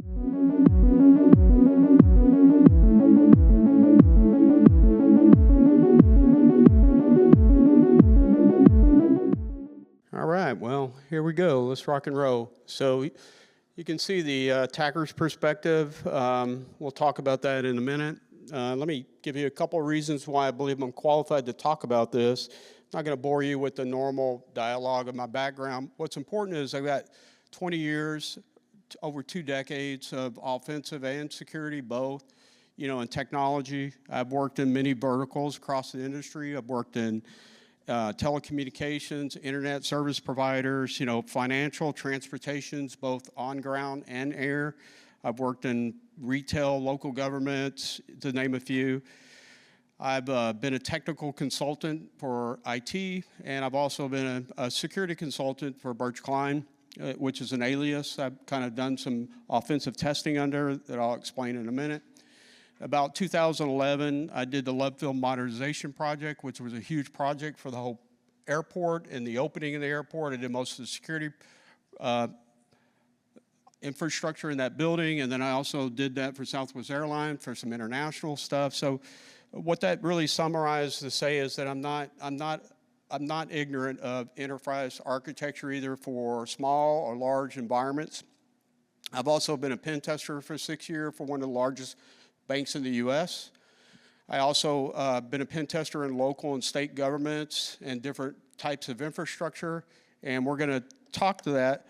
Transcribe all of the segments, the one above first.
All right, well, here we go. Let's rock and roll. So you can see the attacker's perspective. We'll talk about that in a minute. Let me give you a couple of reasons why I believe I'm qualified to talk about this. I'm not going to bore you with the normal dialogue of my background. What's important is I've got 20 years, over 2 decades of offensive and security, both, in technology. I've worked in many verticals across the industry. I've worked in telecommunications, internet service providers, financial, transportations, both on ground and air. I've worked in retail, local governments, to name a few. I've been a technical consultant for IT, and I've also been a security consultant for Birch Klein, which is an alias. I've kind of done some offensive testing under that I'll explain in a minute. About 2011, I did the Love Field Modernization Project, which was a huge project for the whole airport and the opening of the airport. I did most of the security infrastructure in that building, and then I also did that for Southwest Airlines for some international stuff. So what that really summarized to say is that I'm not ignorant of enterprise architecture, either for small or large environments. I've also been a pen tester for 6 years for one of the largest banks in the U.S. I also been a pen tester in local and state governments and different types of infrastructure, and we're going to talk to that.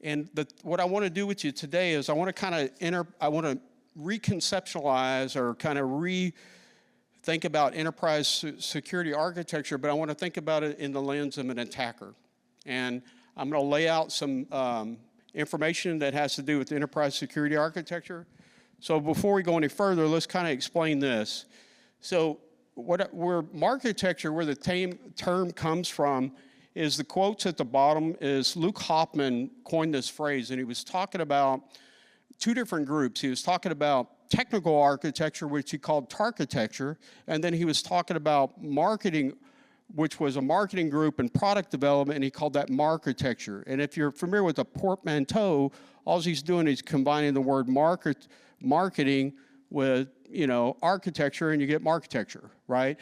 And what I want to do with you today is I want to reconceptualize or kind of rethink about enterprise security architecture, but I want to think about it in the lens of an attacker. And I'm going to lay out some information that has to do with enterprise security architecture. So before we go any further, let's kind of explain this. So where architecture, where the term comes from, is the quotes at the bottom is Luke Hoffman coined this phrase, and he was talking about 2 different groups. He was talking about technical architecture, which he called Tarchitecture, and then he was talking about marketing, which was a marketing group, and product development, and he called that Marketecture. And if you're familiar with a portmanteau, all he's doing is combining the word marketing with, architecture, and you get Marketecture, right?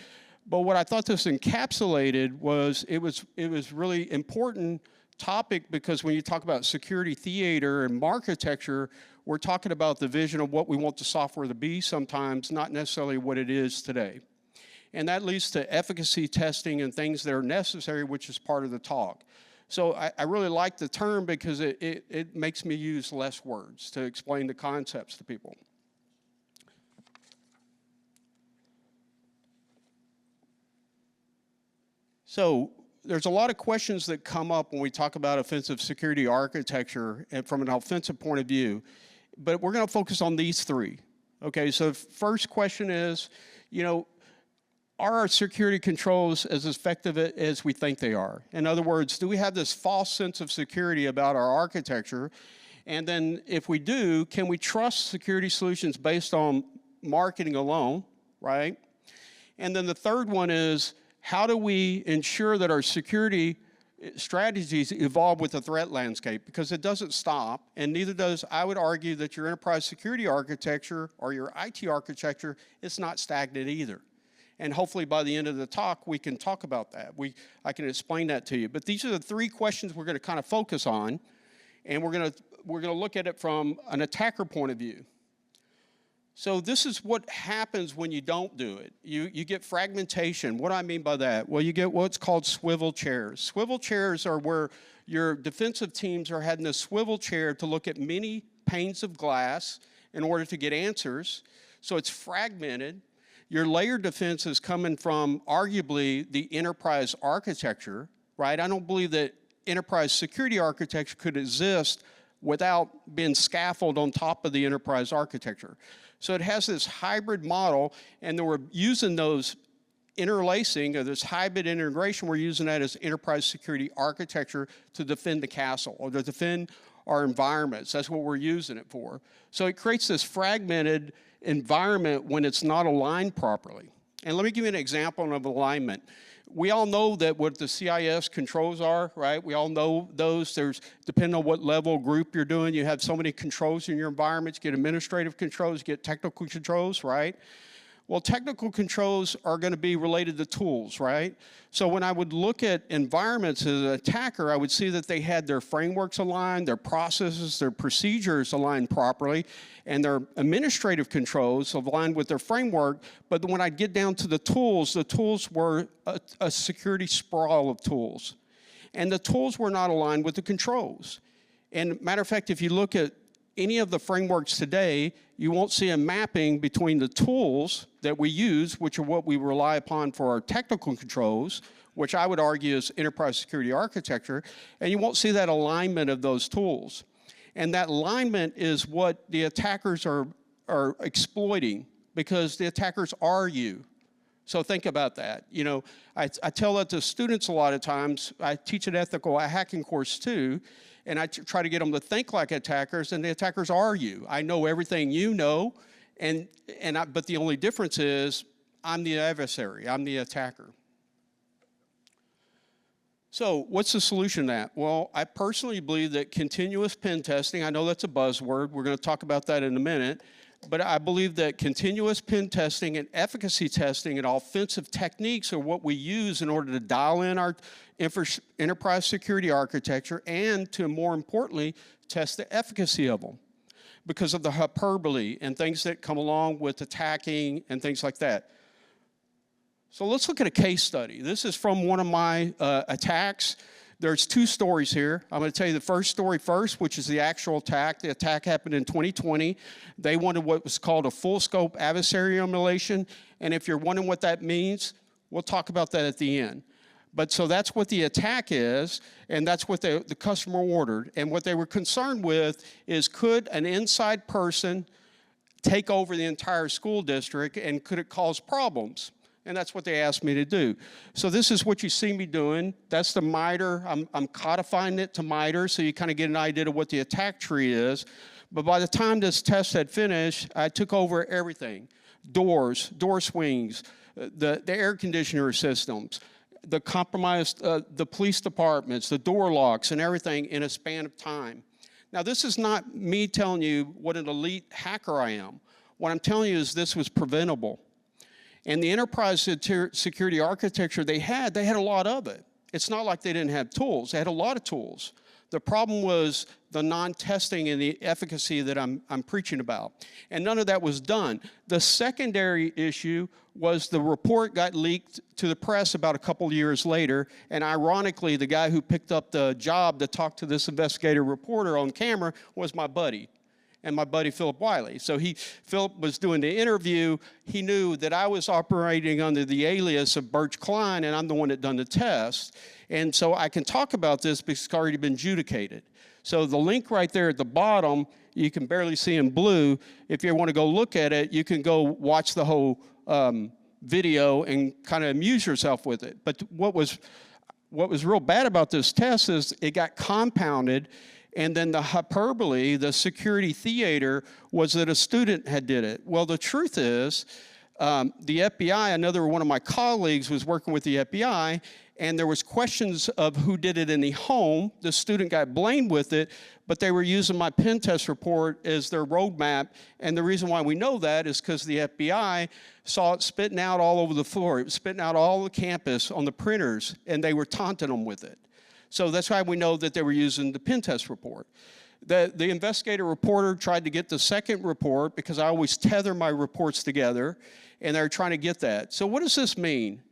But what I thought this encapsulated was it was really important topic, because when you talk about security theater and Marketecture, we're talking about the vision of what we want the software to be sometimes, not necessarily what it is today. And that leads to efficacy testing and things that are necessary, which is part of the talk. So I really like the term because it makes me use less words to explain the concepts to people. So there's a lot of questions that come up when we talk about offensive security architecture and from an offensive point of view, but we're going to focus on these 3. Okay, so the first question is, are our security controls as effective as we think they are? In other words, do we have this false sense of security about our architecture? And then if we do, can we trust security solutions based on marketing alone, right? And then the third one is, how do we ensure that our security strategies evolve with the threat landscape? Because it doesn't stop, and neither does, I would argue, that your enterprise security architecture or your IT architecture is not stagnant either. And hopefully by the end of the talk, we can talk about that. I can explain that to you. But these are the 3 questions we're going to kind of focus on, and we're going to look at it from an attacker point of view. So this is what happens when you don't do it. You get fragmentation. What do I mean by that? Well, you get what's called swivel chairs. Swivel chairs are where your defensive teams are having a swivel chair to look at many panes of glass in order to get answers. So it's fragmented. Your layered defense is coming from arguably the enterprise architecture, right? I don't believe that enterprise security architecture could exist without being scaffolded on top of the enterprise architecture. So it has this hybrid model, and then we're using those interlacing, or this hybrid integration, we're using that as enterprise security architecture to defend the castle or to defend our environments. That's what we're using it for. So it creates this fragmented environment when it's not aligned properly. And let me give you an example of alignment. We all know that what the CIS controls are, right? We all know those. There's, depending on what level group you're doing, you have so many controls in your environment. You get administrative controls, you get technical controls, right? Well, technical controls are going to be related to tools, right? So when I would look at environments as an attacker, I would see that they had their frameworks aligned, their processes, their procedures aligned properly, and their administrative controls aligned with their framework. But when I get down to the tools were a security sprawl of tools. And the tools were not aligned with the controls. And matter of fact, if you look at any of the frameworks today, you won't see a mapping between the tools that we use, which are what we rely upon for our technical controls, which I would argue is enterprise security architecture, and you won't see that alignment of those tools. And that alignment is what the attackers are exploiting, because the attackers are you. So think about that. You know, I tell that to students a lot of times. I teach an ethical hacking course too, and I try to get them to think like attackers, and the attackers are you. I know everything you know, but the only difference is I'm the adversary, I'm the attacker. So what's the solution to that? Well, I personally believe that continuous pen testing, I know that's a buzzword, we're gonna talk about that in a minute, but I believe that continuous pen testing and efficacy testing and offensive techniques are what we use in order to dial in our enterprise security architecture and to, more importantly, test the efficacy of them because of the hyperbole and things that come along with attacking and things like that. So let's look at a case study. This is from one of my attacks. There's two stories here. I'm going to tell you the first story first, which is the actual attack. The attack happened in 2020. They wanted what was called a full scope adversary emulation. And if you're wondering what that means, we'll talk about that at the end. But so that's what the attack is, and that's what the customer ordered. And what they were concerned with is, could an inside person take over the entire school district, and could it cause problems? And that's what they asked me to do. So this is what you see me doing. That's the MITRE. I'm codifying it to MITRE so you kind of get an idea of what the attack tree is. But by the time this test had finished, I took over everything. Doors, door swings, the air conditioner systems, the compromised, the police departments, the door locks and everything in a span of time. Now this is not me telling you what an elite hacker I am. What I'm telling you is this was preventable. And the enterprise security architecture they had a lot of it. It's not like they didn't have tools. They had a lot of tools. The problem was the non-testing and the efficacy that I'm preaching about. And none of that was done. The secondary issue was the report got leaked to the press about a couple years later, and ironically, the guy who picked up the job to talk to this investigative reporter on camera was my buddy. And my buddy Philip Wiley. So Philip was doing the interview. He knew that I was operating under the alias of Birch Klein, and I'm the one that done the test. And so I can talk about this because it's already been adjudicated. So the link right there at the bottom, you can barely see in blue. If you want to go look at it, you can go watch the whole video and kind of amuse yourself with it. But what was real bad about this test is it got compounded. And then the hyperbole, the security theater, was that a student had did it. Well, the truth is, the FBI, another one of my colleagues was working with the FBI, and there was questions of who did it in the home. The student got blamed with it, but they were using my pen test report as their roadmap. And the reason why we know that is because the FBI saw it spitting out all over the floor. It was spitting out all the campus on the printers, and they were taunting them with it. So that's why we know that they were using the pen test report. The investigative reporter tried to get the second report because I always tether my reports together, and they're trying to get that. So what does this mean?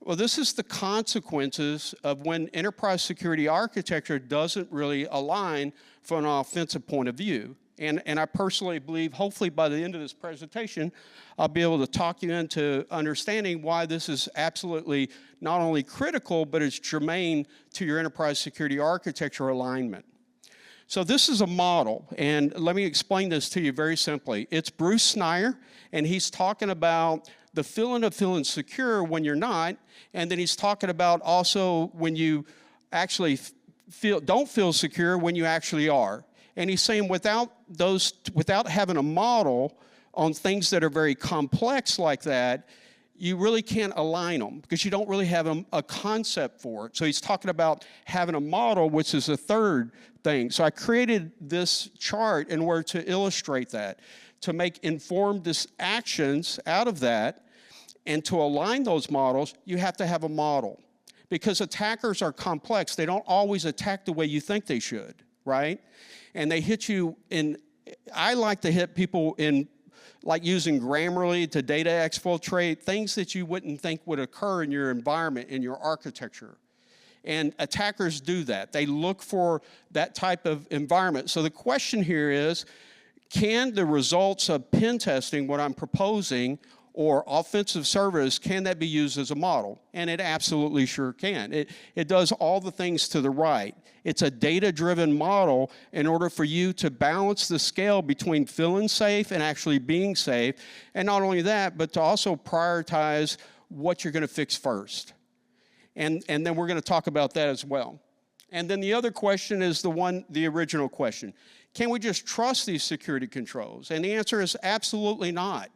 Well, this is the consequences of when enterprise security architecture doesn't really align from an offensive point of view. And I personally believe, hopefully by the end of this presentation, I'll be able to talk you into understanding why this is absolutely not only critical, but it's germane to your enterprise security architecture alignment. So this is a model, and let me explain this to you very simply. It's Bruce Schneier, and he's talking about the feeling of feeling secure when you're not, and then he's talking about also when you actually don't feel secure when you actually are. And he's saying without having a model on things that are very complex like that, you really can't align them because you don't really have a concept for it. So he's talking about having a model, which is a third thing. So I created this chart in order to illustrate that, to make informed actions out of that. And to align those models, you have to have a model. Because attackers are complex. They don't always attack the way you think they should, right? And they hit you in, I like to hit people in, like using Grammarly to data exfiltrate, things that you wouldn't think would occur in your environment, in your architecture. And attackers do that. They look for that type of environment. So the question here is, can the results of pen testing, what I'm proposing, or offensive service, can that be used as a model? And it absolutely sure can. It does all the things to the right. It's a data-driven model in order for you to balance the scale between feeling safe and actually being safe. And not only that, but to also prioritize what you're gonna fix first. And then we're gonna talk about that as well. And then the other question is the original question. Can we just trust these security controls? And the answer is absolutely not.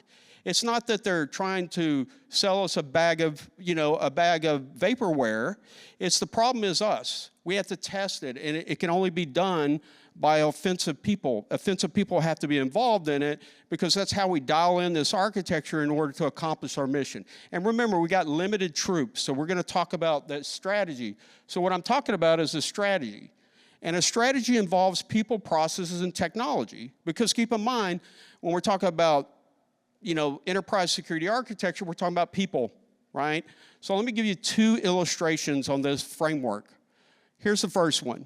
It's not that they're trying to sell us a bag of vaporware. It's the problem is us. We have to test it, and it can only be done by offensive people. Offensive people have to be involved in it because that's how we dial in this architecture in order to accomplish our mission. And remember, we got limited troops, so we're gonna talk about that strategy. So what I'm talking about is a strategy. And a strategy involves people, processes, and technology. Because keep in mind, when we're talking about enterprise security architecture, we're talking about people, right? So let me give you two illustrations on this framework. Here's the first one.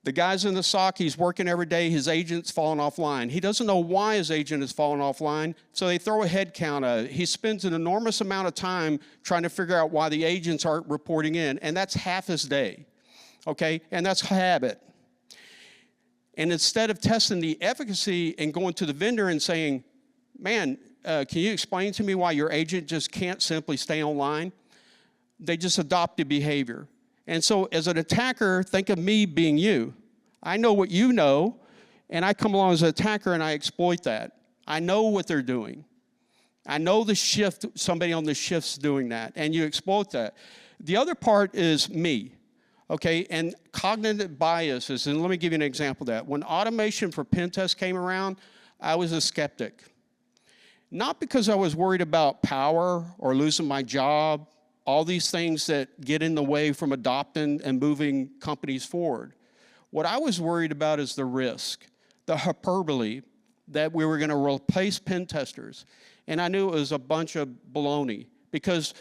The guy's in the SOC, he's working every day, his agent's falling offline. He doesn't know why his agent is falling offline, so they throw a head count at it. He spends an enormous amount of time trying to figure out why the agents aren't reporting in, and that's half his day, okay? And that's habit. And instead of testing the efficacy and going to the vendor and saying, man, can you explain to me why your agent just can't simply stay online? They just adopt the behavior. And so as an attacker, think of me being you. I know what you know, and I come along as an attacker and I exploit that. I know what they're doing. I know the shift, somebody on the shift's doing that, and you exploit that. The other part is me, okay? And cognitive biases, and let me give you an example of that. When automation for pen test came around, I was a skeptic. Not because I was worried about power or losing my job, all these things that get in the way from adopting and moving companies forward. What I was worried about is the risk, the hyperbole that we were going to replace pen testers. And I knew it was a bunch of baloney because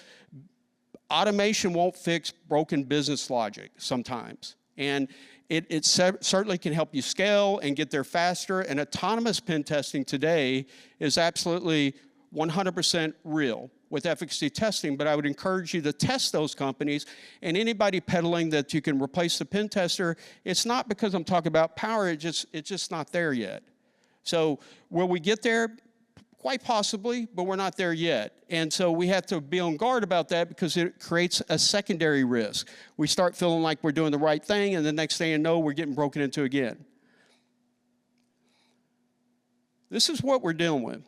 automation won't fix broken business logic sometimes. And it certainly can help you scale and get there faster. And autonomous pen testing today is absolutely 100% real with efficacy testing. But I would encourage you to test those companies. And anybody peddling that you can replace the pen tester, it's not because I'm talking about power. It's just not there yet. So will we get there? Quite possibly, but we're not there yet. And so we have to be on guard about that because it creates a secondary risk. We start feeling like we're doing the right thing, and the next thing you know, we're getting broken into again. This is what we're dealing with.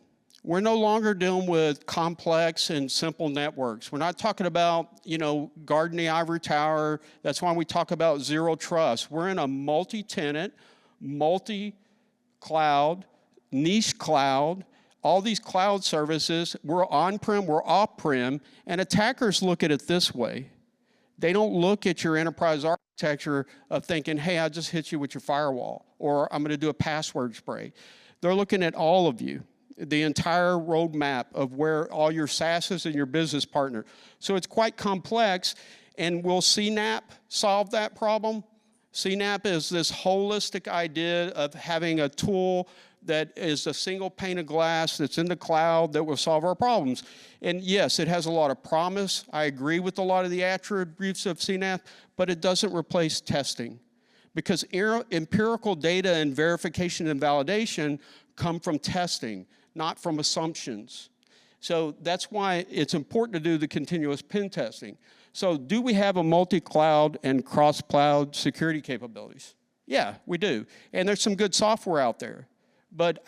We're no longer dealing with complex and simple networks. We're not talking about, guarding the ivory tower. That's why we talk about zero trust. We're in a multi-tenant, multi-cloud, niche cloud, all these cloud services, we're on-prem, we're off-prem, and attackers look at it this way. They don't look at your enterprise architecture of thinking, hey, I just hit you with your firewall, or I'm gonna do a password spray. They're looking at all of you, the entire roadmap of where all your SaaSes and your business partner. So it's quite complex, and will CNAPP solve that problem? CNAPP is this holistic idea of having a tool that is a single pane of glass that's in the cloud that will solve our problems. And yes, it has a lot of promise. I agree with a lot of the attributes of CNAPP, but it doesn't replace testing. Because empirical data and verification and validation come from testing, not from assumptions. So that's why it's important to do the continuous pen testing. So do we have a multi-cloud and cross-cloud security capabilities? Yeah, we do. And there's some good software out there. But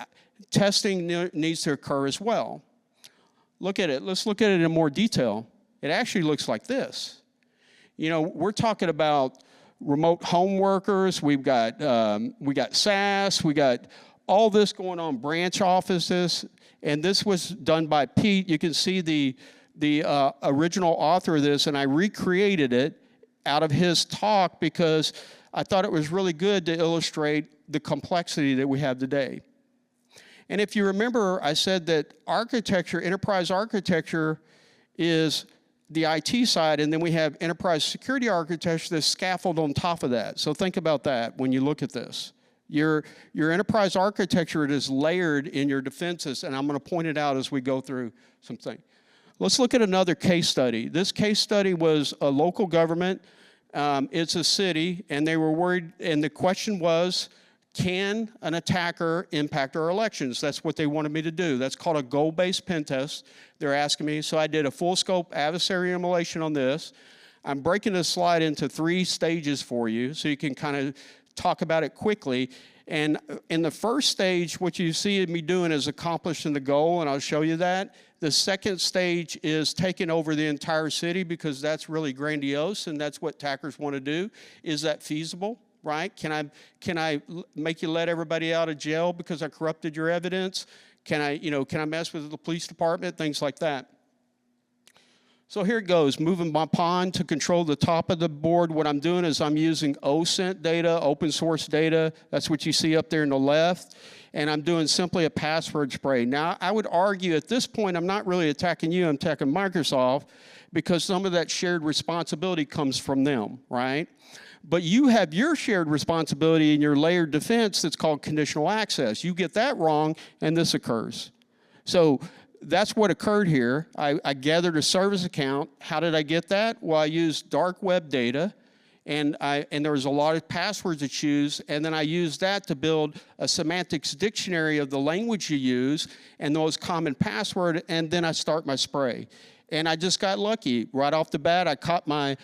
testing needs to occur as well. look at it. Let's look at it in more detail. It actually looks like this. You know, we're talking about remote home workers. We got SaaS. We got all this going on, branch offices. And this was done by Pete. You can see the original author of this, and I recreated it out of his talk because I thought it was really good to illustrate the complexity that we have today. And if you remember, I said that architecture, enterprise architecture, is the IT side, and then we have enterprise security architecture that's scaffold on top of that. So think about that when you look at this. Your enterprise architecture is layered in your defenses, and I'm going to point it out as we go through some things. Let's look at another case study. This case study was a local government. It's a city, and they were worried, and the question was, can an attacker impact our elections? That's what they wanted me to do. That's called a goal-based pen test. They're asking me, so I did a full-scope adversary emulation on this. I'm breaking this slide into 3 stages for you, so you can kind of talk about it quickly. And in the first stage, what you see me doing is accomplishing the goal, and I'll show you that. The second stage is taking over the entire city because that's really grandiose, and that's what attackers want to do. Is that feasible, right? Can I make you let everybody out of jail because I corrupted your evidence? Can I mess with the police department? Things like that. So here it goes, moving my pawn to control the top of the board. What I'm doing is I'm using OSINT data, open source data. That's what you see up there in the left. And I'm doing simply a password spray. Now, I would argue at this point, I'm not really attacking you, I'm attacking Microsoft because some of that shared responsibility comes from them, right? But you have your shared responsibility in your layered defense that's called conditional access. You get that wrong, and this occurs. So that's what occurred here. I gathered a service account. How did I get that? Well, I used dark web data, and there was a lot of passwords to choose, and then I used that to build a semantics dictionary of the language you use and those common password, and then I start my spray. And I just got lucky. Right off the bat, I caught my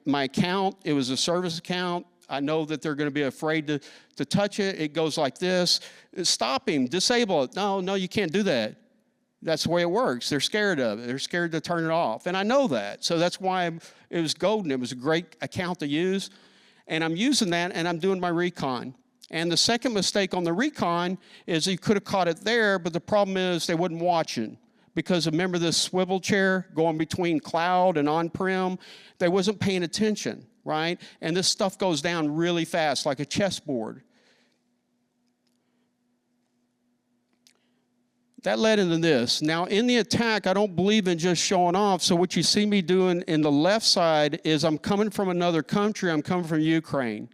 account. It was a service account. I know that they're going to be afraid to touch it. It goes like this. Stop him. Disable it. No, you can't do that. That's the way it works. They're scared of it. They're scared to turn it off. And I know that. So that's why it was golden. It was a great account to use. And I'm using that, and I'm doing my recon. And the second mistake on the recon is you could have caught it there, but the problem is they wasn't watching. Because remember this swivel chair going between cloud and on-prem? They wasn't paying attention, right? And this stuff goes down really fast, like a chessboard. That led into this. Now, in the attack, I don't believe in just showing off. So what you see me doing in the left side is I'm coming from another country. I'm coming from Ukraine.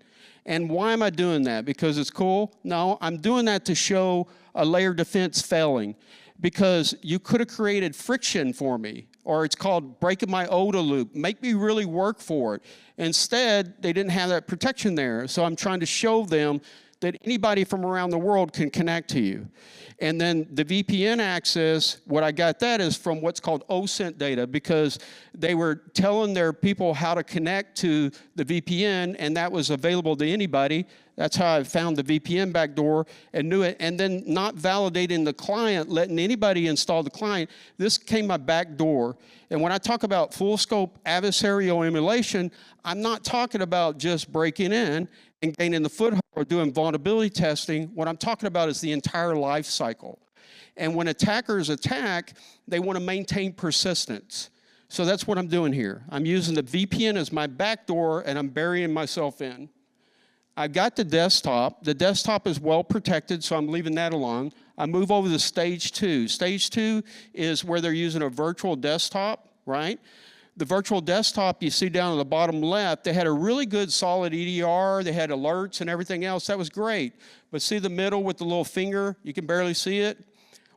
And why am I doing that? Because it's cool? No, I'm doing that to show a layered defense failing. Because you could have created friction for me, or it's called breaking my OODA loop, make me really work for it. Instead, they didn't have that protection there. So I'm trying to show them that anybody from around the world can connect to you. And then the VPN access, what I got that is from what's called OSINT data, because they were telling their people how to connect to the VPN, and that was available to anybody. That's how I found the VPN backdoor and knew it. And then not validating the client, letting anybody install the client. This came my back door. And when I talk about full scope adversarial emulation, I'm not talking about just breaking in and gaining the foothold or doing vulnerability testing. What I'm talking about is the entire life cycle. And when attackers attack, they want to maintain persistence. So that's what I'm doing here. I'm using the VPN as my backdoor, and I'm burying myself in. I've got the desktop. The desktop is well protected, so I'm leaving that alone. I move over to stage 2. Stage 2 is where they're using a virtual desktop, right? The virtual desktop you see down on the bottom left, they had a really good solid EDR. They had alerts and everything else. That was great. But see the middle with the little finger? You can barely see it.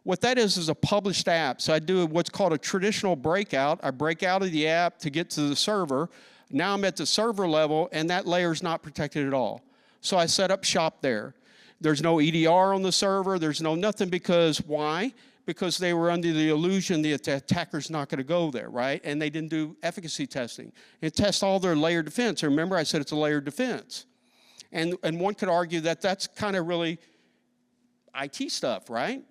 What that is a published app. So I do what's called a traditional breakout. I break out of the app to get to the server. Now I'm at the server level, and that layer is not protected at all. So I set up shop there. There's no EDR on the server. There's no nothing because why? Because they were under the illusion the attacker's not going to go there, right? And they didn't do efficacy testing. It tests all their layered defense. Remember, I said it's a layered defense. And one could argue that that's kind of really IT stuff, right?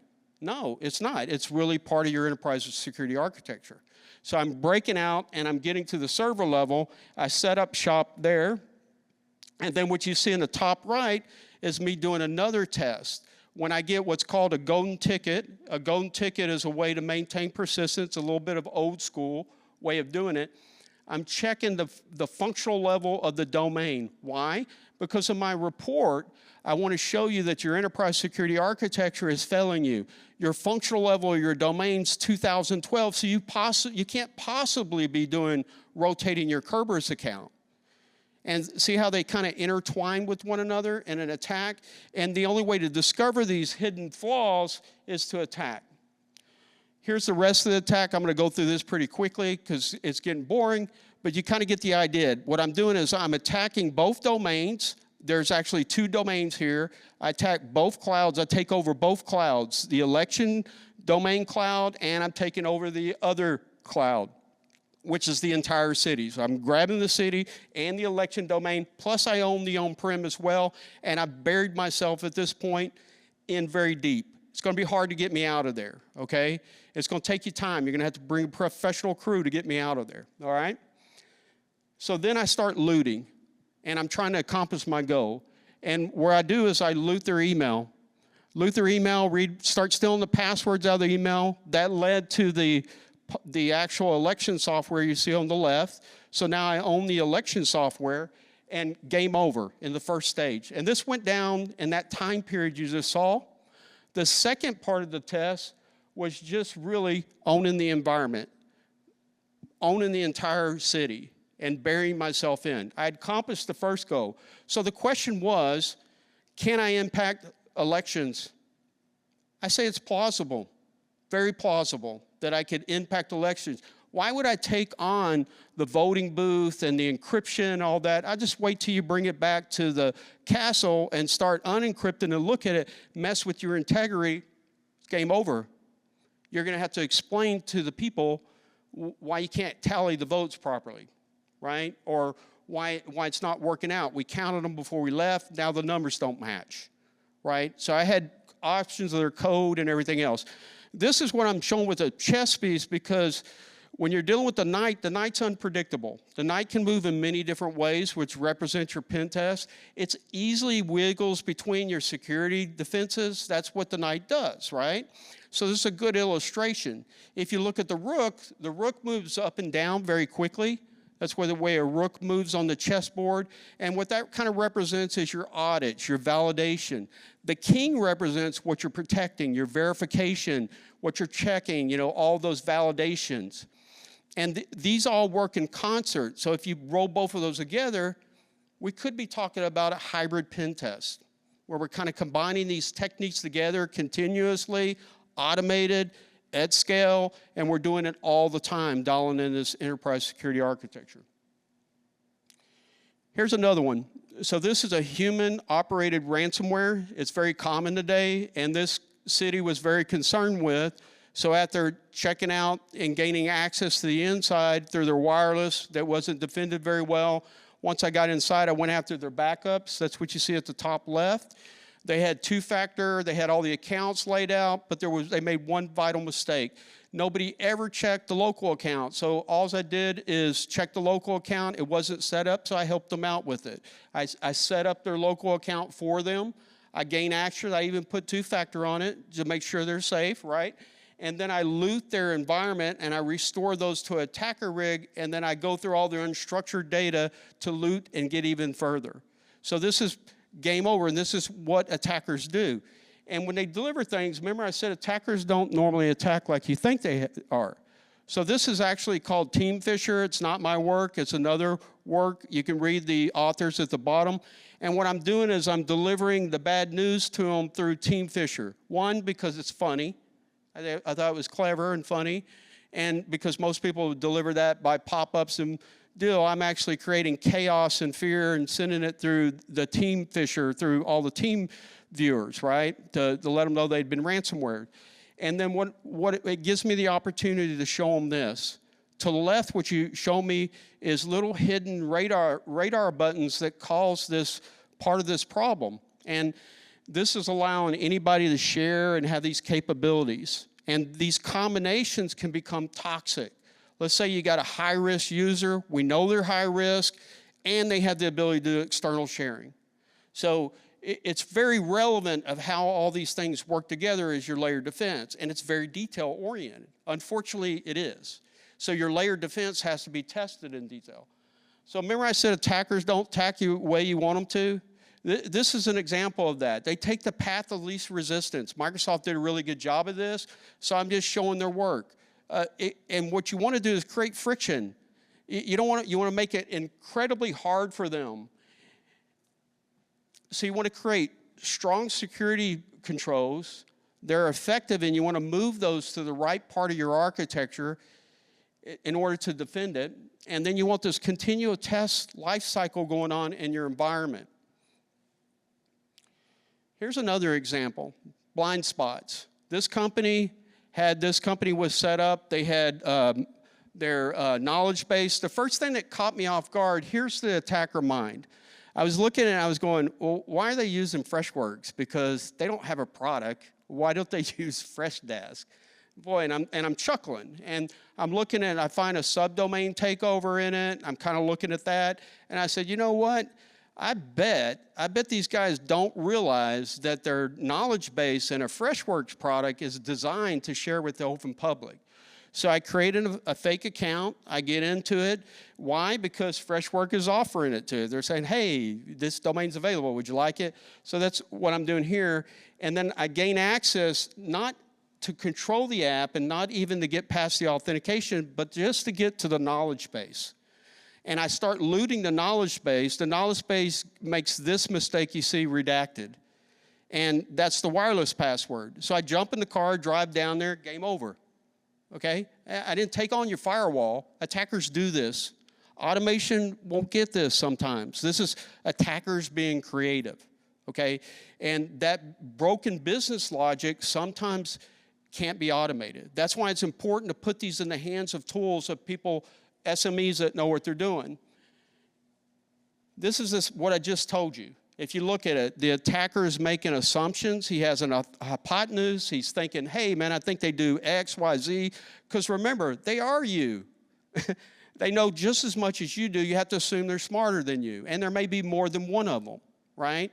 No, it's not. It's really part of your enterprise security architecture. So I'm breaking out and I'm getting to the server level. I set up shop there. And then what you see in the top right is me doing another test. When I get what's called a golden ticket is a way to maintain persistence, a little bit of old school way of doing it. I'm checking the functional level of the domain. Why? Because in my report, I want to show you that your enterprise security architecture is failing you. Your functional level of your domain's 2012, so you can't possibly be rotating your Kerberos account. And see how they kind of intertwine with one another in an attack? And the only way to discover these hidden flaws is to attack. Here's the rest of the attack. I'm going to go through this pretty quickly because it's getting boring, but you kind of get the idea. What I'm doing is I'm attacking both domains. There's actually 2 domains here. I attack both clouds. I take over both clouds, the election domain cloud, and I'm taking over the other cloud, which is the entire city. So I'm grabbing the city and the election domain, plus I own the on-prem as well, and I've buried myself at this point in very deep. It's going to be hard to get me out of there, okay? It's going to take you time. You're going to have to bring a professional crew to get me out of there, all right? So then I start looting, and I'm trying to accomplish my goal. And what I do is I loot their email. Start stealing the passwords out of the email. That led to the actual election software you see on the left. So now I own the election software, and game over in the first stage. And this went down in that time period you just saw. The second part of the test was just really owning the environment, owning the entire city, and burying myself in. I had accomplished the first goal. So the question was, can I impact elections? I say it's plausible, very plausible, that I could impact elections. Why would I take on the voting booth and the encryption and all that? I just wait till you bring it back to the castle and start unencrypting and look at it, mess with your integrity, game over. You're going to have to explain to the people why you can't tally the votes properly, right? Or why it's not working out. We counted them before we left. Now the numbers don't match, right? So I had options of their code and everything else. This is what I'm showing with a chess piece because when you're dealing with the knight's unpredictable. The knight can move in many different ways, which represents your pen test. It easily wiggles between your security defenses. That's what the knight does, right? So this is a good illustration. If you look at the rook moves up and down very quickly. That's where the way a rook moves on the chessboard. And what that kind of represents is your audits, your validation. The king represents what you're protecting, your verification, what you're checking, all those validations. And these all work in concert. So if you roll both of those together, we could be talking about a hybrid pen test, where we're kind of combining these techniques together continuously, automated, at scale, and we're doing it all the time, dialing in this enterprise security architecture. Here's another one. So this is a human-operated ransomware. It's very common today, and this city was very concerned with. So after checking out and gaining access to the inside through their wireless that wasn't defended very well, once I got inside, I went after their backups. That's what you see at the top left. They had 2-factor, they had all the accounts laid out, but they made one vital mistake. Nobody ever checked the local account. So all I did is check the local account. It wasn't set up, so I helped them out with it. I set up their local account for them. I gain access. I even put 2-factor on it to make sure they're safe, right? And then I loot their environment and I restore those to attacker rig, and then I go through all their unstructured data to loot and get even further. So this is game over, and this is what attackers do. And when they deliver things, remember I said attackers don't normally attack like you think they are. So this is actually called Teamfisher. It's not my work. It's another work. You can read the authors at the bottom. And what I'm doing is I'm delivering the bad news to them through Teamfisher. One, because it's funny. I thought it was clever and funny. And because most people deliver that by pop-ups and deal, I'm actually creating chaos and fear and sending it through the Teamfisher, through all the team viewers, right, to let them know they'd been ransomware. And then it gives me the opportunity to show them this. To the left, what you show me is little hidden radar buttons that cause this part of this problem. And This is allowing anybody to share and have these capabilities. And these combinations can become toxic. Let's say you got a high-risk user, we know they're high risk, and they have the ability to do external sharing. So it's very relevant of how all these things work together as your layered defense, and it's very detail-oriented. Unfortunately, it is. So your layered defense has to be tested in detail. So remember I said attackers don't attack you the way you want them to? This is an example of that. They take the path of least resistance. Microsoft did a really good job of this, so I'm just showing their work. And what you want to do is create friction. You want to make it incredibly hard for them. So you want to create strong security controls. They're effective, and you want to move those to the right part of your architecture in order to defend it. And then you want this continual test life cycle going on in your environment. Here's another example, blind spots. This company was set up. They had their knowledge base. The first thing that caught me off guard, here's the attacker mind. I was looking and I was going, well, why are they using Freshworks? Because they don't have a product. Why don't they use Freshdesk? Boy, and I'm chuckling. And I'm looking at, I find a subdomain takeover in it. I'm kind of looking at that. And I said, you know what? I bet these guys don't realize that their knowledge base in a Freshworks product is designed to share with the open public. So I created a fake account. I get into it. Why? Because Freshworks is offering it to. They're saying, hey, this domain's available. Would you like it? So that's what I'm doing here. And then I gain access not to control the app and not even to get past the authentication, but just to get to the knowledge base. And I start looting the knowledge base. The knowledge base makes this mistake you see redacted. And that's the wireless password. So I jump in the car, drive down there, game over. Okay? I didn't take on your firewall. Attackers do this. Automation won't get this sometimes. This is attackers being creative. Okay? And that broken business logic sometimes can't be automated. That's why it's important to put these in the hands of tools of people, SMEs that know what they're doing. This is what I just told you. If you look at it, the attacker is making assumptions. He has a hypotenuse. He's thinking, hey, man, I think they do X, Y, Z. Because remember, they are you. They know just as much as you do. You have to assume they're smarter than you. And there may be more than one of them, right?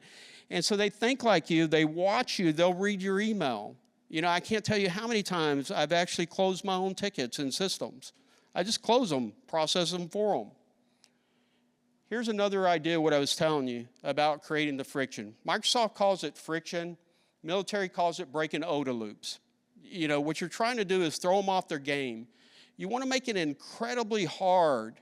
And so they think like you. They watch you. They'll read your email. You know, I can't tell you how many times I've actually closed my own tickets in systems. I just close them, process them for them. Here's another idea, what I was telling you about creating the friction. Microsoft calls it friction. Military calls it breaking OODA loops. You know, what you're trying to do is throw them off their game. You want to make it incredibly hard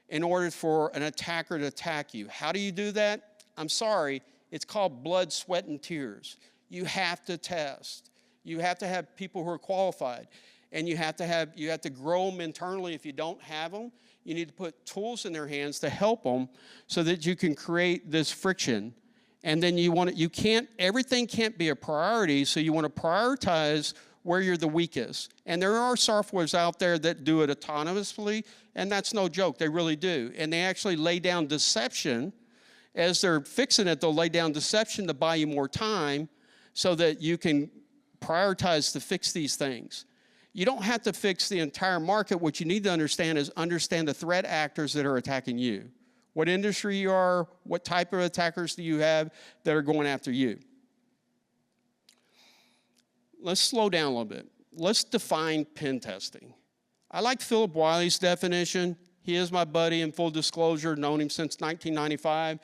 in order for an attacker to attack you. How do you do that? I'm sorry, it's called blood, sweat, and tears. You have to test. You have to have people who are qualified. And you have to grow them internally. If you don't have them, you need to put tools in their hands to help them so that you can create this friction. And then everything can't be a priority, so you want to prioritize where you're the weakest. And there are softwares out there that do it autonomously, and that's no joke, they really do. And they actually lay down deception. As they're fixing it, they'll lay down deception to buy you more time so that you can prioritize to fix these things. You don't have to fix the entire market. What you need to understand is understand the threat actors that are attacking you. What industry you are, what type of attackers do you have that are going after you. Let's slow down a little bit. Let's define pen testing. I like Philip Wiley's definition. He is my buddy, in full disclosure, known him since 1995.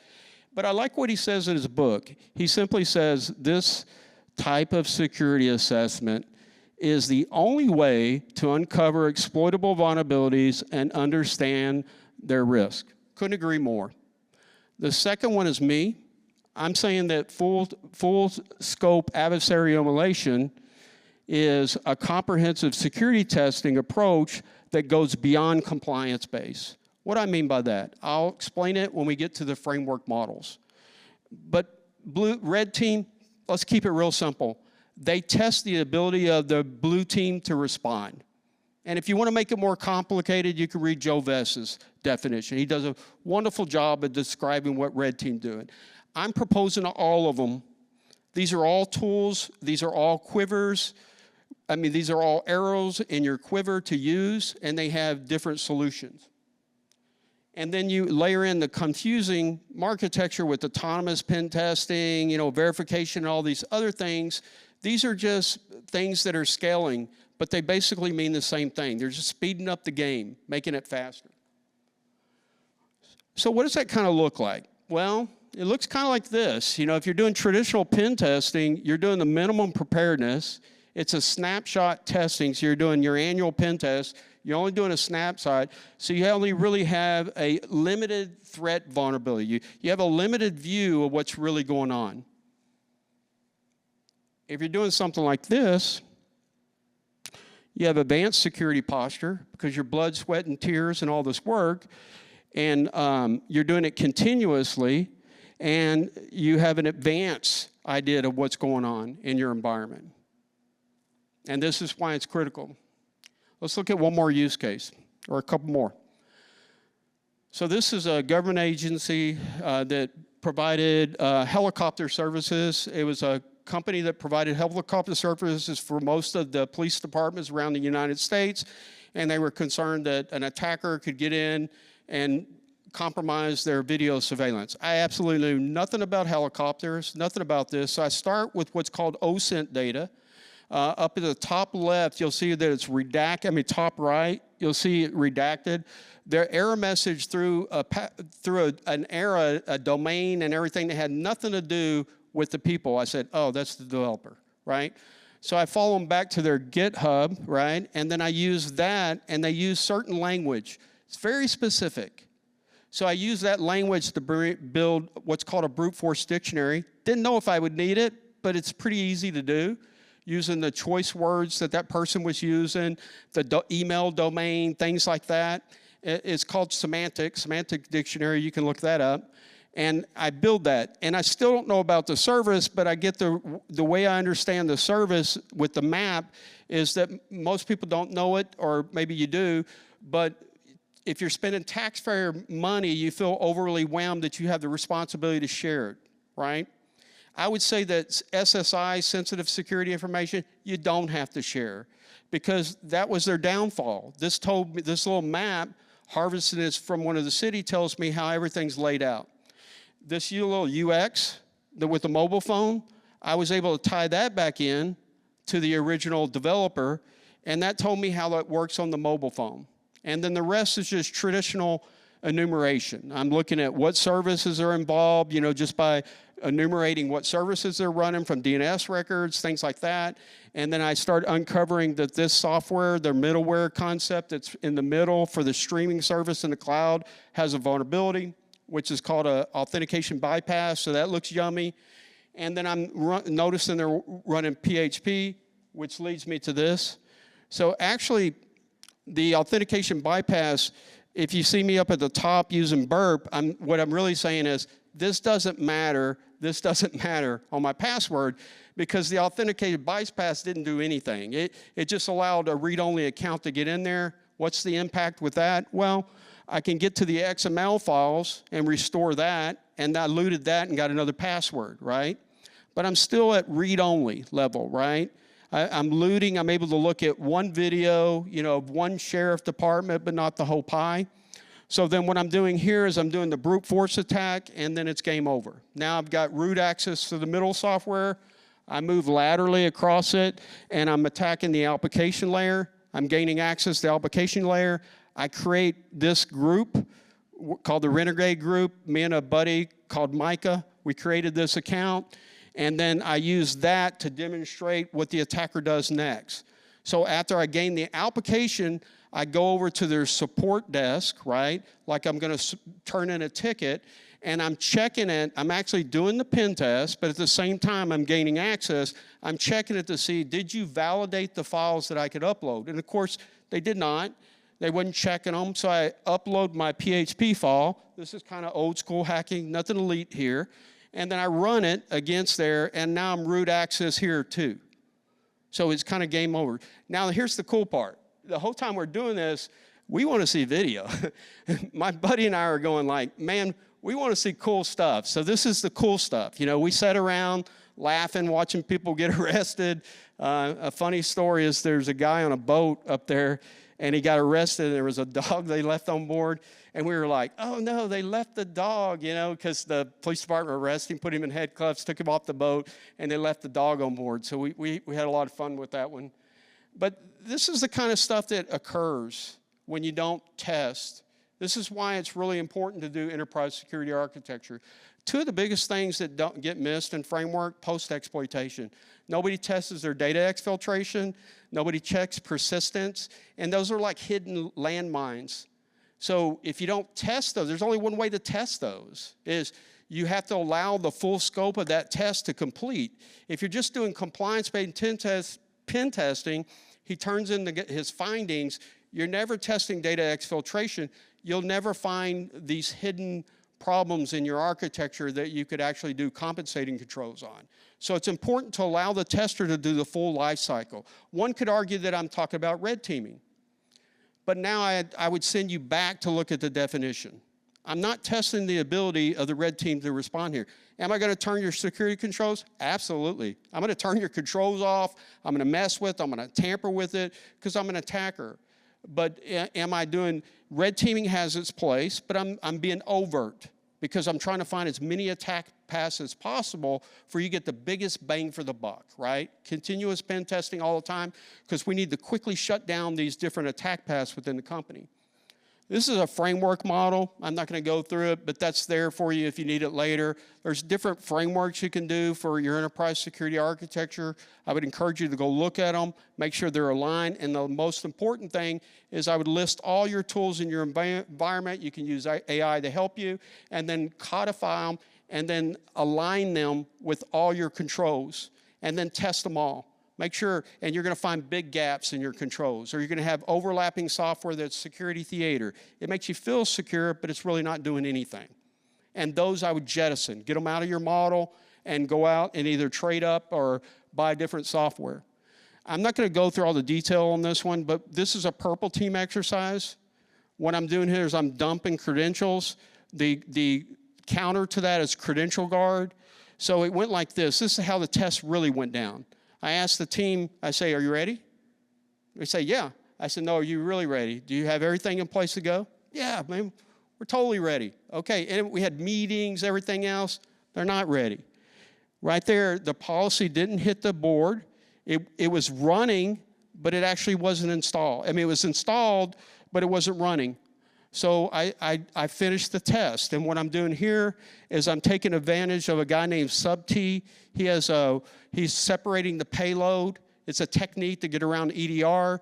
But I like what he says in his book. He simply says this type of security assessment is the only way to uncover exploitable vulnerabilities and understand their risk. Couldn't agree more. The second one is me. I'm saying that full scope adversarial emulation is a comprehensive security testing approach that goes beyond compliance base. What do I mean by that? I'll explain it when we get to the framework models. But red team, let's keep it real simple. They test the ability of the blue team to respond. And if you want to make it more complicated, you can read Joe Vest's definition. He does a wonderful job of describing what red team doing. I'm proposing to all of them These are all tools. These are all quivers. I mean, these are all arrows in your quiver to use, and they have different solutions. And then you layer in the confusing architecture with autonomous pen testing, verification, and all these other things. These are just things that are scaling, but they basically mean the same thing. They're just speeding up the game, making it faster. So what does that kind of look like? Well, it looks kind of like this. If you're doing traditional pen testing, you're doing the minimum preparedness. It's a snapshot testing, so you're doing your annual pen test. You're only doing a snapshot, so you only really have a limited threat vulnerability. You have a limited view of what's really going on. If you're doing something like this, you have advanced security posture because your blood, sweat, and tears and all this work, and you're doing it continuously, and you have an advanced idea of what's going on in your environment. And this is why it's critical. Let's look at one more use case, or a couple more. So this is a government agency that provided helicopter services. It was a company that provided helicopter services for most of the police departments around the United States, and they were concerned that an attacker could get in and compromise their video surveillance. I absolutely knew nothing about helicopters, nothing about this. So I start with what's called OSINT data. Up at the top left, you'll see that it's redacted. Top right, you'll see it redacted. Their error message through an error, a domain, and everything that had nothing to do with the people. I said, oh, that's the developer, right? So I follow them back to their GitHub, right? And then I use that, and they use certain language. It's very specific. So I use that language to build what's called a brute force dictionary. Didn't know if I would need it, but it's pretty easy to do, using the choice words that person was using, the email domain, things like that. It's called semantic dictionary. You can look that up. And I build that. And I still don't know about the service, but I get the way I understand the service with the map is that most people don't know it, or maybe you do, but if you're spending taxpayer money, you feel overly whelmed that you have the responsibility to share it, right? I would say that SSI, sensitive security information, you don't have to share, because that was their downfall. This little map, harvested this from one of the city, tells me how everything's laid out. This little UX with the mobile phone, I was able to tie that back in to the original developer, and that told me how that works on the mobile phone. And then the rest is just traditional enumeration. I'm looking at what services are involved, just by enumerating what services they're running from DNS records, things like that. And then I start uncovering that this software, their middleware concept that's in the middle for the streaming service in the cloud, has a vulnerability, which is called an authentication bypass. So that looks yummy. And then I'm noticing they're running PHP, which leads me to this. So actually, the authentication bypass, if you see me up at the top using burp, what I'm really saying is, this doesn't matter on my password, because the authenticated bypass didn't do anything. It just allowed a read-only account to get in there. What's the impact with that? Well, I can get to the XML files and restore that, and I looted that and got another password, right? But I'm still at read-only level, right? I'm looting. I'm able to look at one video, of one sheriff department, but not the whole pie. So then what I'm doing here is I'm doing the brute force attack, and then it's game over. Now I've got root access to the middle software. I move laterally across it, and I'm attacking the application layer. I'm gaining access to the application layer. I create this group called the Renegade Group. Me and a buddy called Micah, we created this account. And then I use that to demonstrate what the attacker does next. So after I gain the application, I go over to their support desk, right? Like I'm going to turn in a ticket, and I'm checking it. I'm actually doing the pen test, but at the same time I'm gaining access. I'm checking it to see, did you validate the files that I could upload? And of course, they did not. They wasn't checking them, so I upload my PHP file. This is kind of old school hacking, nothing elite here. And then I run it against there, and now I'm root access here too. So it's kind of game over. Now here's the cool part. The whole time we're doing this, we want to see video. My buddy and I are going like, man, we want to see cool stuff. So this is the cool stuff. We sat around, laughing, watching people get arrested. A funny story is there's a guy on a boat up there, and he got arrested, and there was a dog they left on board. And we were like, oh, no, they left the dog, because the police department arrested him, put him in handcuffs, took him off the boat, and they left the dog on board. So we had a lot of fun with that one. But this is the kind of stuff that occurs when you don't test. This is why it's really important to do enterprise security architecture. Two of the biggest things that don't get missed in framework, post-exploitation. Nobody tests their data exfiltration. Nobody checks persistence. And those are like hidden landmines. So if you don't test those, there's only one way to test those, is you have to allow the full scope of that test to complete. If you're just doing compliance-based pen testing, he turns in his findings, you're never testing data exfiltration. You'll never find these hidden problems in your architecture that you could actually do compensating controls on. So it's important to allow the tester to do the full life cycle. One could argue that I'm talking about red teaming. But now I would send you back to look at the definition. I'm not testing the ability of the red team to respond here. Am I going to turn your security controls? Absolutely. I'm going to turn your controls off. I'm going to mess with it. I'm going to tamper with it because I'm an attacker. But am I doing, red teaming has its place, but I'm being overt because I'm trying to find as many attack paths as possible for you to get the biggest bang for the buck, right? Continuous pen testing all the time because we need to quickly shut down these different attack paths within the company. This is a framework model. I'm not going to go through it, but that's there for you if you need it later. There's different frameworks you can do for your enterprise security architecture. I would encourage you to go look at them, make sure they're aligned, and the most important thing is I would list all your tools in your environment. You can use AI to help you, and then codify them, and then align them with all your controls, and then test them all. Make sure, and you're going to find big gaps in your controls, or you're going to have overlapping software that's security theater. It makes you feel secure, but it's really not doing anything. And those I would jettison. Get them out of your model and go out and either trade up or buy different software. I'm not going to go through all the detail on this one, but this is a purple team exercise. What I'm doing here is I'm dumping credentials. The counter to that is credential guard. So it went like this. This is how the test really went down. I asked the team, I say, are you ready? They say, yeah. I said, no, are you really ready? Do you have everything in place to go? Yeah, man, we're totally ready. Okay, and we had meetings, everything else. They're not ready. Right there, the policy didn't hit the board. It was running, but it actually wasn't installed. I mean, it was installed, but it wasn't running. So I finished the test, and what I'm doing here is I'm taking advantage of a guy named Subt. He's separating the payload. It's a technique to get around EDR.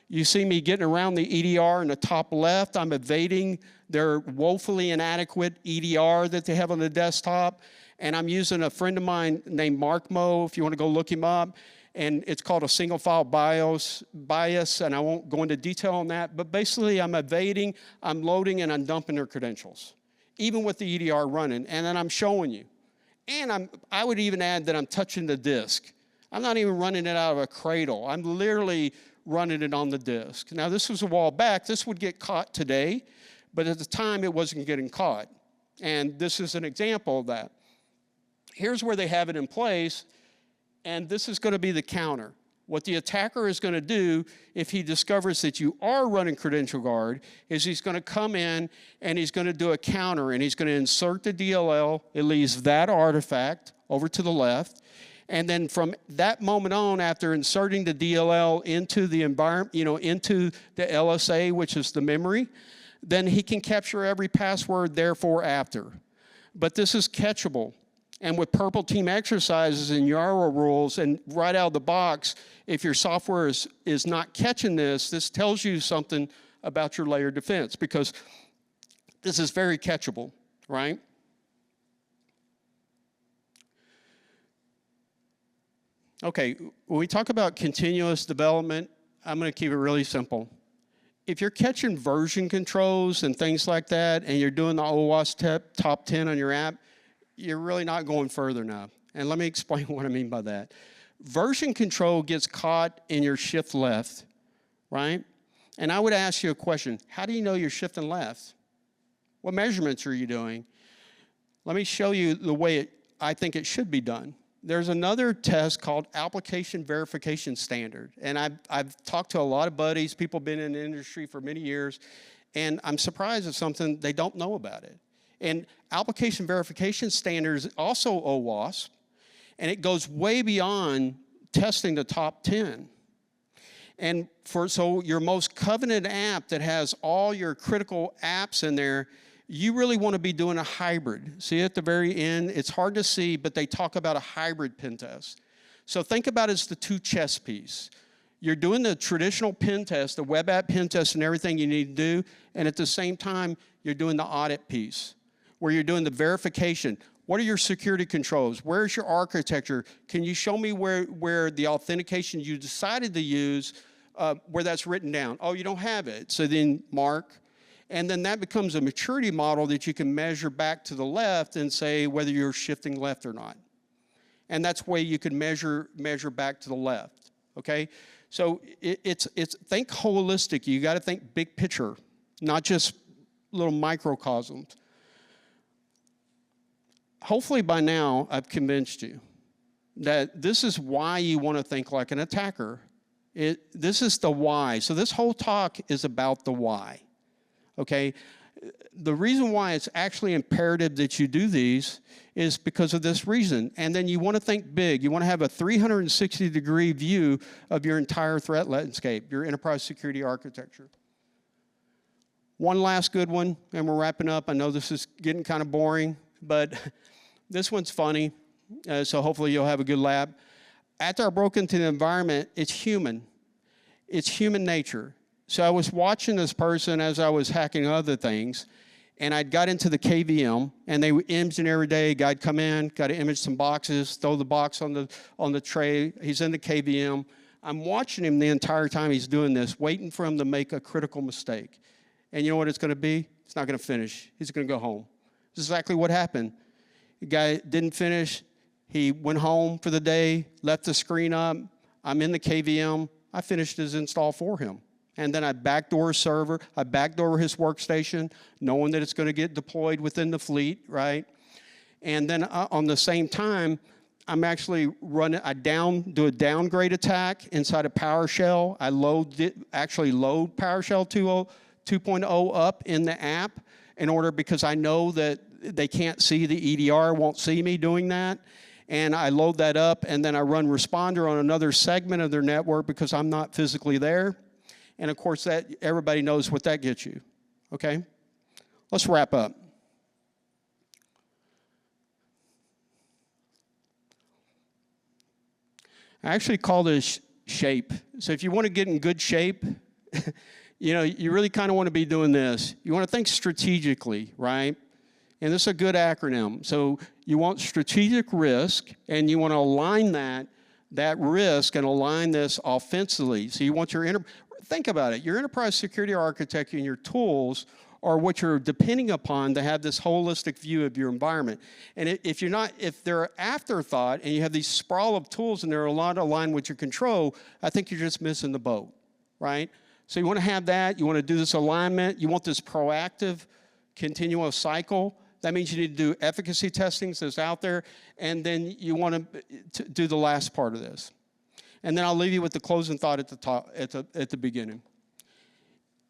You see me getting around the EDR in the top left. I'm evading their woefully inadequate EDR that they have on the desktop, and I'm using a friend of mine named Mark Mo, if you want to go look him up. And it's called a single file bias, and I won't go into detail on that, but basically I'm evading, I'm loading, and I'm dumping their credentials, even with the EDR running, and then I'm showing you. And I would even add that I'm touching the disk. I'm not even running it out of a cradle. I'm literally running it on the disk. Now, this was a while back. This would get caught today, but at the time it wasn't getting caught. And this is an example of that. Here's where they have it in place. And this is going to be the counter. What the attacker is going to do if he discovers that you are running credential guard is he's going to come in and he's going to do a counter, and he's going to insert the DLL. It leaves that artifact over to the left. And then from that moment on, after inserting the DLL into the environment, into the LSA, which is the memory, then he can capture every password therefore after. But this is catchable. And with purple team exercises and YARA rules, and right out of the box, if your software is not catching this tells you something about your layer defense, because this is very catchable, right? Okay, when we talk about continuous development, I'm going to keep it really simple. If you're catching version controls and things like that, and you're doing the OWASP top 10 on your app, you're really not going further now. And let me explain what I mean by that. Version control gets caught in your shift left, right? And I would ask you a question. How do you know you're shifting left? What measurements are you doing? Let me show you the way I think it should be done. There's another test called application verification standard. And I've talked to a lot of buddies, people been in the industry for many years, and I'm surprised at something they don't know about it. And application verification standard is also OWASP, and it goes way beyond testing the top 10. And so your most coveted app that has all your critical apps in there, you really want to be doing a hybrid. See at the very end, it's hard to see, but they talk about a hybrid pen test. So think about it as the two chess piece. You're doing the traditional pen test, the web app pen test and everything you need to do, and at the same time, you're doing the audit piece, where you're doing the verification. What are your security controls? Where's your architecture? Can you show me where the authentication you decided to use, where that's written down? Oh, you don't have it. So then mark. And then that becomes a maturity model that you can measure back to the left and say whether you're shifting left or not. And that's where you can measure back to the left, okay? So it's think holistic. You gotta think big picture, not just little microcosms. Hopefully by now I've convinced you that this is why you wanna think like an attacker. This is the why. So this whole talk is about the why. Okay, the reason why it's actually imperative that you do these is because of this reason. And then you want to think big. You want to have a 360-degree view of your entire threat landscape, your enterprise security architecture. One last good one, and we're wrapping up. I know this is getting kind of boring, but this one's funny, so hopefully you'll have a good lab. After I broke into the environment, it's human. It's human nature. So I was watching this person as I was hacking other things, and I got into the KVM, and they were imaging every day. Guy'd come in, got to image some boxes, throw the box on the tray. He's in the KVM. I'm watching him the entire time he's doing this, waiting for him to make a critical mistake. And you know what it's going to be? It's not going to finish. He's going to go home. This is exactly what happened. The guy didn't finish. He went home for the day, left the screen up. I'm in the KVM. I finished his install for him. And then I backdoor his server, I backdoor his workstation, knowing that it's going to get deployed within the fleet, right? And then on the same time, I'm actually running, do a downgrade attack inside of PowerShell. I actually load PowerShell 2.0 up in the app because I know that they can't see the EDR, won't see me doing that. And I load that up, and then I run Responder on another segment of their network because I'm not physically there. And of course, that everybody knows what that gets you, okay? Let's wrap up. I actually call this shape. So if you want to get in good shape, you really kind of want to be doing this. You want to think strategically, right? And this is a good acronym. So you want strategic risk, and you want to align that risk and align this offensively. So you want think about it. Your enterprise security architecture and your tools are what you're depending upon to have this holistic view of your environment. And if they're an afterthought and you have these sprawl of tools and they're a lot aligned with your control, I think you're just missing the boat, right? So you want to have that. You want to do this alignment. You want this proactive, continuous cycle. That means you need to do efficacy testings that's out there. And then you want to do the last part of this. And then I'll leave you with the closing thought at the top, at the beginning.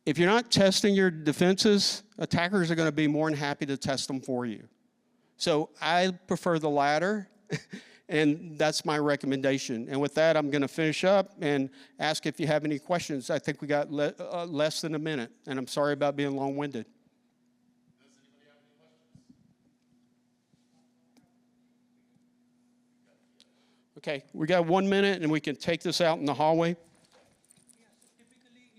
If you're not testing your defenses, attackers are going to be more than happy to test them for you. So I prefer the latter, and that's my recommendation. And with that, I'm going to finish up and ask if you have any questions. I think we got less than a minute, and I'm sorry about being long-winded. Okay, we got 1 minute, and we can take this out in the hallway. Yeah, so typically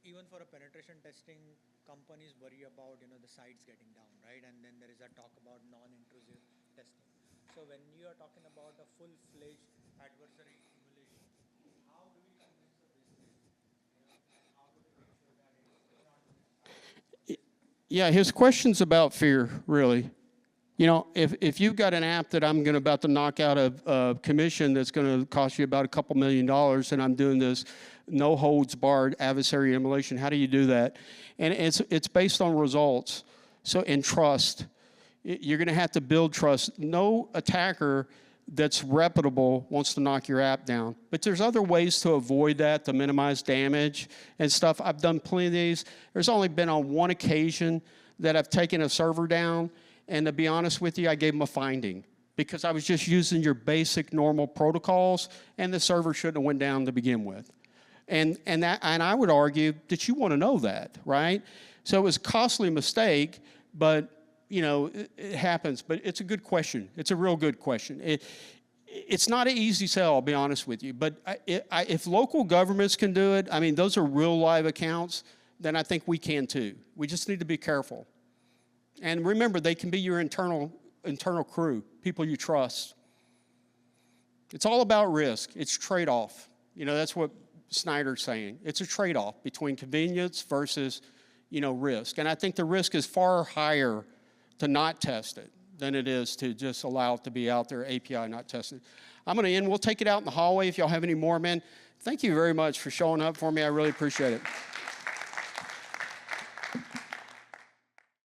even for a penetration testing, companies worry about, the sites getting down, right? And then there is a talk about non-intrusive testing. So when you are talking about a full-fledged adversary simulation, how do we convince the business? How do we make sure that it's not? Yeah, his question's about fear, really. If you've got an app that I'm about to knock out of commission that's going to cost you about a couple $1 million, and I'm doing this no holds barred adversary emulation, how do you do that? And it's based on results, and trust. You're going to have to build trust. No attacker that's reputable wants to knock your app down. But there's other ways to avoid that, to minimize damage and stuff. I've done plenty of these. There's only been on one occasion that I've taken a server down, and to be honest with you, I gave them a finding because I was just using your basic normal protocols, and the server shouldn't have went down to begin with. And I would argue that you want to know that, right? So it was a costly mistake, but you know, it happens. But it's a good question. It's a real good question. It's not an easy sell, I'll be honest with you. But if local governments can do it, I mean, those are real live accounts, then I think we can too. We just need to be careful. And remember, they can be your internal crew, people you trust. It's all about risk. It's trade-off. You know, that's what Snyder's saying. It's a trade-off between convenience versus, you know, risk. And I think the risk is far higher to not test it than it is to just allow it to be out there, API not tested. I'm going to end. We'll take it out in the hallway if y'all have any more, man. Thank you very much for showing up for me. I really appreciate it.